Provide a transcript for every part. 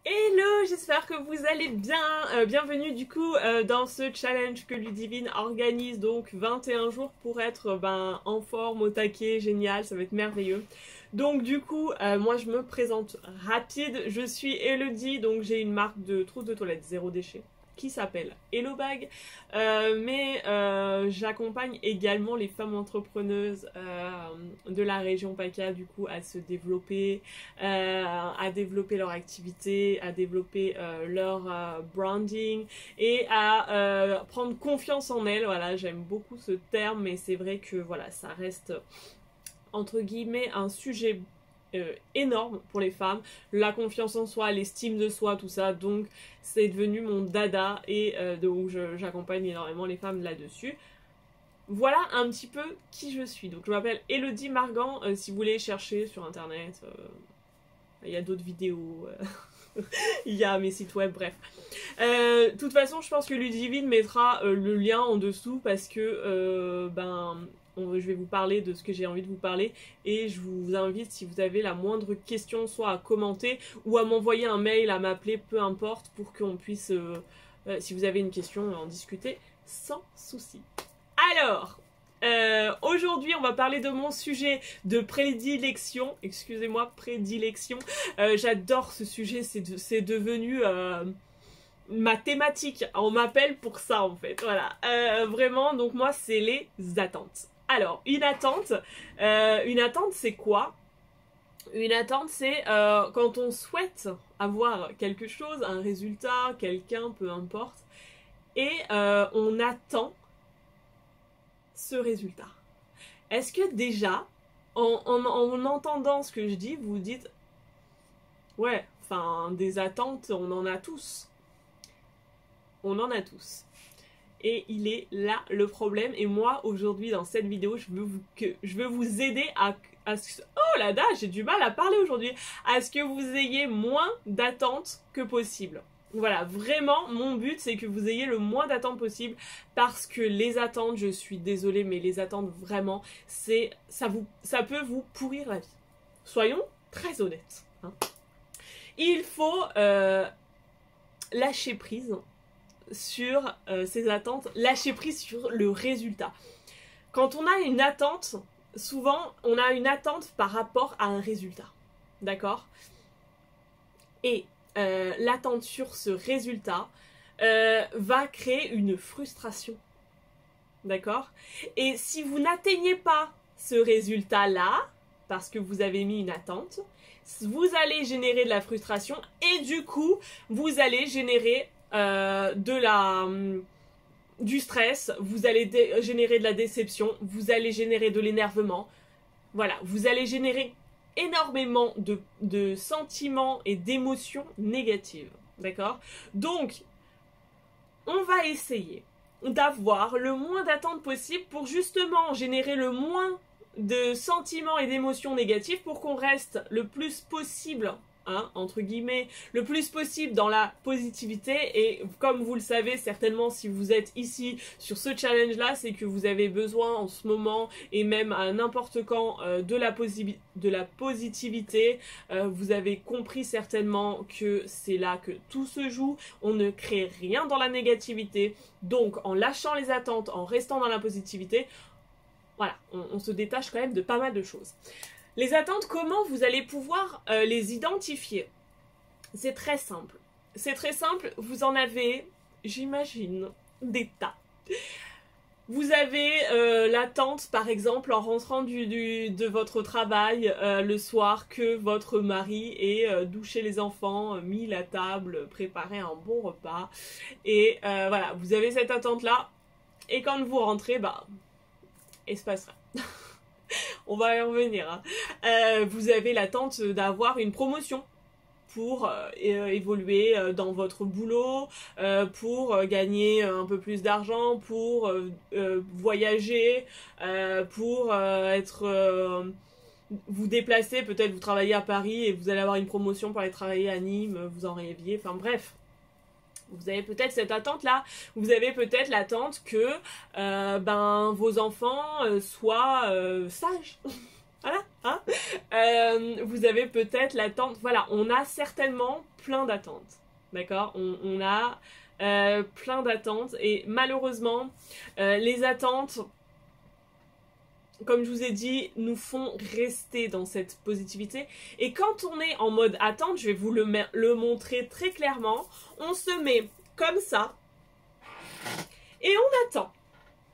Hello, j'espère que vous allez bien. Bienvenue du coup dans ce challenge que Ludivine organise, donc 21 jours pour être en forme, au taquet, génial, ça va être merveilleux. Donc du coup, moi je me présente rapide, je suis Elodie, donc j'ai une marque de trousse de toilette zéro déchet qui s'appelle Hello Bag, mais j'accompagne également les femmes entrepreneuses de la région PACA du coup à se développer, à développer leur activité, à développer leur branding et à prendre confiance en elles. Voilà, j'aime beaucoup ce terme, mais c'est vrai que voilà, ça reste entre guillemets un sujet énorme pour les femmes, la confiance en soi, l'estime de soi, tout ça, donc c'est devenu mon dada et donc j'accompagne énormément les femmes là-dessus. Voilà un petit peu qui je suis. Donc je m'appelle Elodie Margan, si vous voulez chercher sur internet, il y a d'autres vidéos, il y a mes sites web, bref. De toute façon, je pense que Ludivine mettra le lien en dessous parce que je vais vous parler de ce que j'ai envie de vous parler et je vous invite, si vous avez la moindre question, soit à commenter ou à m'envoyer un mail, à m'appeler, peu importe, pour qu'on puisse, si vous avez une question, en discuter sans souci. Alors, aujourd'hui on va parler de mon sujet de prédilection, excusez-moi, prédilection. J'adore ce sujet, c'est devenu ma thématique, on m'appelle pour ça en fait, voilà. Vraiment, donc moi c'est les attentes. Alors, une attente c'est quoi? Une attente c'est quand on souhaite avoir quelque chose, un résultat, quelqu'un, peu importe, et on attend ce résultat. Est-ce que déjà, en entendant ce que je dis, vous dites ouais, enfin, des attentes, on en a tous. On en a tous. Et il est là le problème. Et moi, aujourd'hui, dans cette vidéo, je veux vous aider à oh là là, j'ai du mal à parler aujourd'hui. À ce que vous ayez moins d'attentes que possible. Voilà, vraiment, mon but, c'est que vous ayez le moins d'attentes possible. Parce que les attentes, je suis désolée, mais les attentes, vraiment, ça peut vous pourrir la vie. Soyons très honnêtes. Hein. Il faut lâcher prise sur ses attentes, lâcher prise sur le résultat. Quand on a une attente, souvent on a une attente par rapport à un résultat, d'accord? Et l'attente sur ce résultat va créer une frustration, d'accord? Et si vous n'atteignez pas ce résultat-là, parce que vous avez mis une attente, vous allez générer de la frustration et du coup, vous allez générer du stress, vous allez générer de la déception, vous allez générer de l'énervement. Voilà, vous allez générer énormément de sentiments et d'émotions négatives. D'accord? Donc, on va essayer d'avoir le moins d'attentes possible pour justement générer le moins de sentiments et d'émotions négatives pour qu'on reste le plus possible, hein, entre guillemets, le plus possible dans la positivité. Et comme vous le savez certainement, si vous êtes ici sur ce challenge là, c'est que vous avez besoin en ce moment et même à n'importe quand de la positivité. Vous avez compris certainement que c'est là que tout se joue. On ne crée rien dans la négativité, donc en lâchant les attentes, en restant dans la positivité, voilà, on se détache quand même de pas mal de choses. Les attentes, comment vous allez pouvoir les identifier? C'est très simple. C'est très simple, vous en avez, j'imagine, des tas. Vous avez l'attente, par exemple, en rentrant de votre travail le soir, que votre mari ait douché les enfants, mis la table, préparé un bon repas. Et voilà, vous avez cette attente-là. Et quand vous rentrez, il se passe rien. On va y revenir. Hein. Vous avez l'attente d'avoir une promotion pour évoluer dans votre boulot, pour gagner un peu plus d'argent, pour voyager, pour vous déplacer. Peut-être vous travaillez à Paris et vous allez avoir une promotion pour aller travailler à Nîmes, vous en rêviez, enfin bref. Vous avez peut-être cette attente-là. Vous avez peut-être l'attente que vos enfants soient sages. Voilà. Hein, vous avez peut-être l'attente. Voilà, on a certainement plein d'attentes. D'accord, on a plein d'attentes. Et malheureusement, les attentes, comme je vous ai dit, nous font rester dans cette positivité. Et quand on est en mode attente, je vais vous le montrer très clairement. On se met comme ça et on attend.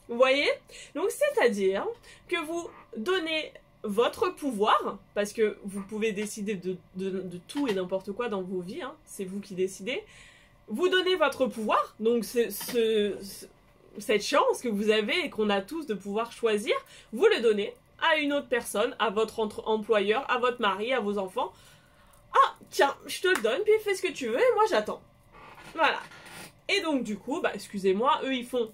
Vous voyez? Donc, c'est-à-dire que vous donnez votre pouvoir, parce que vous pouvez décider de tout et n'importe quoi dans vos vies, hein, c'est vous qui décidez. Vous donnez votre pouvoir, donc cette chance que vous avez et qu'on a tous de pouvoir choisir, vous le donnez à une autre personne, à votre employeur, à votre mari, à vos enfants. Ah, tiens, je te le donne, puis fais ce que tu veux et moi j'attends. Voilà. Et donc du coup, bah excusez-moi, eux ils font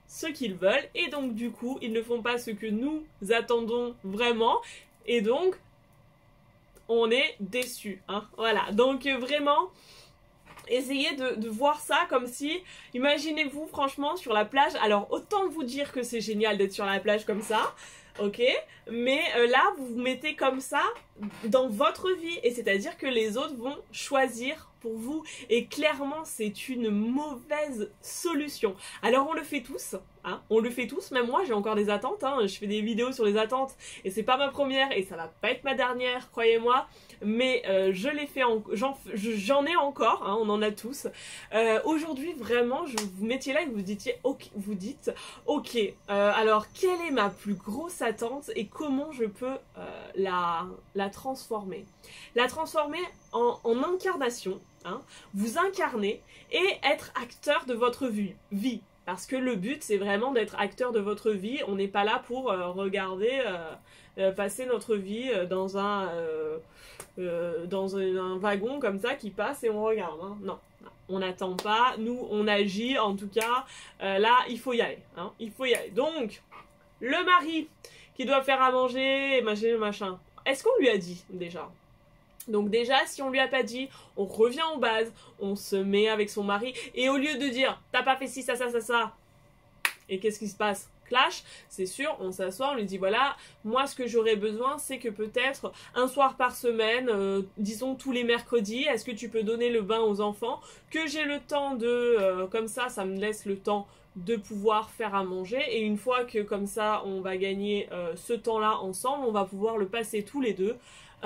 ce qu'ils veulent et donc du coup ils ne font pas ce que nous attendons vraiment et donc on est déçus, hein. Voilà, donc vraiment essayez de voir ça comme si, imaginez-vous franchement sur la plage, alors autant vous dire que c'est génial d'être sur la plage comme ça, ok, mais là vous vous mettez comme ça dans votre vie et c'est-à-dire que les autres vont choisir pour vous et clairement c'est une mauvaise solution. Alors on le fait tous, hein, on le fait tous, même moi j'ai encore des attentes, hein, je fais des vidéos sur les attentes et c'est pas ma première et ça va pas être ma dernière, croyez-moi, mais je l'ai fait, j'en ai encore, hein, on en a tous. Aujourd'hui vraiment je vous mettiez là et vous dites ok, alors quelle est ma plus grosse attente et comment je peux la transformer. La transformer en incarnation, hein, vous incarner et être acteur de votre vie. Parce que le but, c'est vraiment d'être acteur de votre vie. On n'est pas là pour regarder, passer notre vie dans un wagon comme ça qui passe et on regarde. Hein. Non, on n'attend pas. Nous, on agit. En tout cas, là, il faut y aller. Hein. Il faut y aller. Donc, le mari qui doit faire à manger, machin. Est-ce qu'on lui a dit déjà ? Donc déjà, si on lui a pas dit, on revient aux bases, on se met avec son mari, et au lieu de dire, t'as pas fait ci, ça, et qu'est-ce qui se passe? Clash, c'est sûr, on s'assoit, on lui dit, voilà, moi ce que j'aurais besoin, c'est que peut-être un soir par semaine, disons tous les mercredis, est-ce que tu peux donner le bain aux enfants, que j'ai le temps de, comme ça me laisse le temps de pouvoir faire à manger, et une fois que comme ça, on va gagner ce temps-là ensemble, on va pouvoir le passer tous les deux,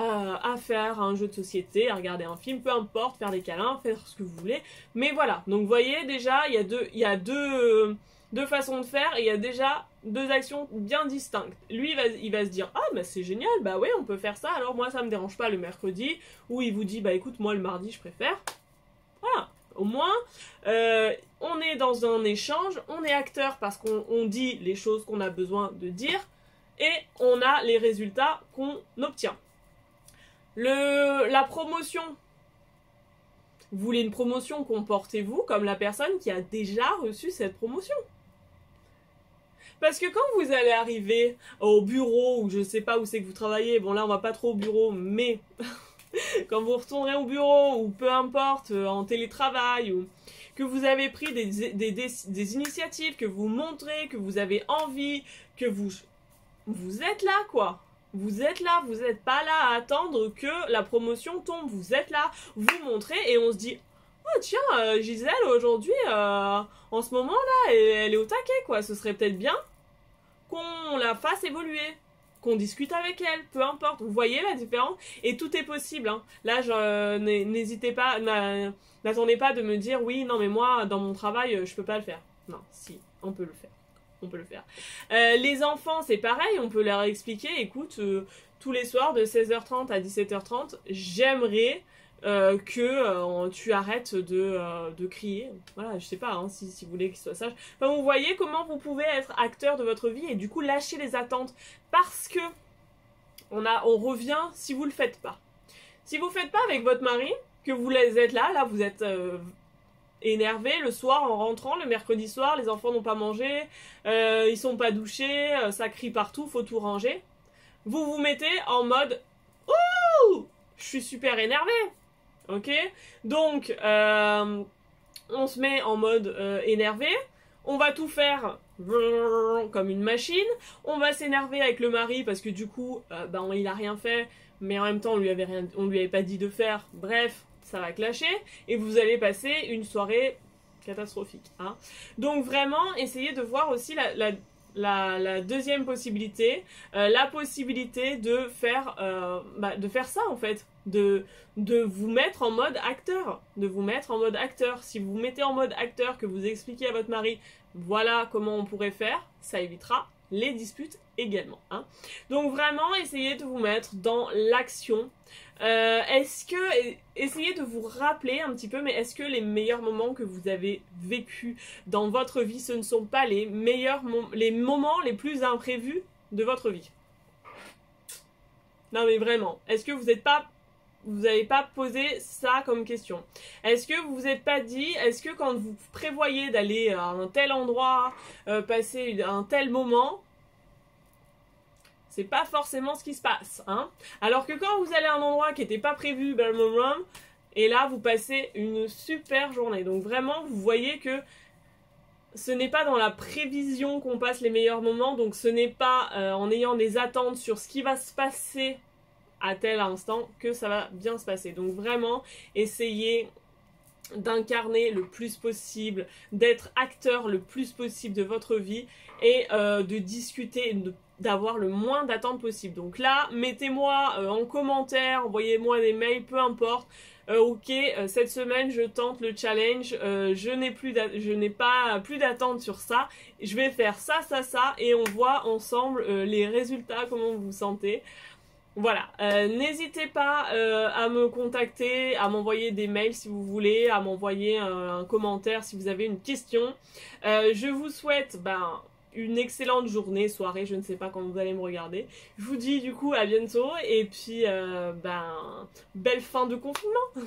à faire un jeu de société, à regarder un film, peu importe, faire des câlins, faire ce que vous voulez. Mais voilà, donc vous voyez déjà, il y a deux façons de faire et il y a déjà deux actions bien distinctes. Lui, il va se dire, ah bah c'est génial, bah ouais, on peut faire ça, alors moi ça me dérange pas le mercredi, ou il vous dit, bah écoute, moi le mardi je préfère. Voilà, au moins, on est dans un échange, on est acteur parce qu'on dit les choses qu'on a besoin de dire et on a les résultats qu'on obtient. La promotion. Vous voulez une promotion, comportez-vous comme la personne qui a déjà reçu cette promotion. Parce que quand vous allez arriver au bureau, ou je sais pas où c'est que vous travaillez, bon là on va pas trop au bureau, mais quand vous retournerez au bureau, ou peu importe, en télétravail, ou que vous avez pris des initiatives, que vous montrez, que vous avez envie, que vous êtes là quoi. Vous êtes là, vous n'êtes pas là à attendre que la promotion tombe. Vous êtes là, vous montrez et on se dit « Oh tiens, Gisèle, aujourd'hui, en ce moment-là, elle est au taquet, quoi. Ce serait peut-être bien qu'on la fasse évoluer, qu'on discute avec elle, peu importe. » Vous voyez la différence? Et tout est possible. Hein. Là, n'hésitez pas, n'attendez pas de me dire « Oui, non, mais moi, dans mon travail, je peux pas le faire. » Non, si, on peut le faire. On peut le faire. Les enfants, c'est pareil, on peut leur expliquer, écoute, tous les soirs de 16h30 à 17h30, j'aimerais que tu arrêtes de crier. Voilà, je sais pas, hein, si vous voulez qu'il soit sage. Enfin, vous voyez comment vous pouvez être acteur de votre vie et du coup lâcher les attentes. Parce que on revient si vous le faites pas. Si vous le faites pas avec votre mari, que vous êtes là vous êtes... énervé le soir en rentrant, le mercredi soir, les enfants n'ont pas mangé, ils sont pas douchés, ça crie partout, faut tout ranger. Vous vous mettez en mode « Ouh, je suis super énervé !» Ok. Donc, on se met en mode énervé, on va tout faire comme une machine, on va s'énerver avec le mari parce que du coup, il a rien fait, mais en même temps, on lui avait pas dit de faire, bref, ça va clasher, et vous allez passer une soirée catastrophique. Hein. Donc vraiment, essayez de voir aussi la deuxième possibilité, la possibilité de faire ça en fait, de vous mettre en mode acteur, Si vous vous mettez en mode acteur, que vous expliquez à votre mari, voilà comment on pourrait faire, ça évitera les disputes également. Hein. Donc vraiment, essayez de vous mettre dans l'action. Essayez de vous rappeler un petit peu, mais est-ce que les meilleurs moments que vous avez vécus dans votre vie, ce ne sont pas les moments les plus imprévus de votre vie? Non mais vraiment, est-ce que vous n'avez pas posé ça comme question? Est-ce que vous vous êtes pas dit, est-ce que quand vous prévoyez d'aller à un tel endroit, passer un tel moment, c'est pas forcément ce qui se passe, hein? Alors que quand vous allez à un endroit qui n'était pas prévu, et là vous passez une super journée. Donc vraiment, vous voyez que ce n'est pas dans la prévision qu'on passe les meilleurs moments, donc ce n'est pas en ayant des attentes sur ce qui va se passer à tel instant que ça va bien se passer. Donc vraiment, essayez d'incarner le plus possible, d'être acteur le plus possible de votre vie et de discuter, d'avoir le moins d'attentes possible. Donc là, mettez-moi en commentaire, envoyez-moi des mails, peu importe. Ok, cette semaine je tente le challenge, je n'ai pas plus d'attente sur ça, je vais faire ça, et on voit ensemble les résultats, comment vous vous sentez. Voilà, n'hésitez pas à me contacter, à m'envoyer des mails si vous voulez, à m'envoyer un commentaire si vous avez une question. Je vous souhaite une excellente journée, soirée, je ne sais pas quand vous allez me regarder. Je vous dis du coup à bientôt et puis belle fin de confinement.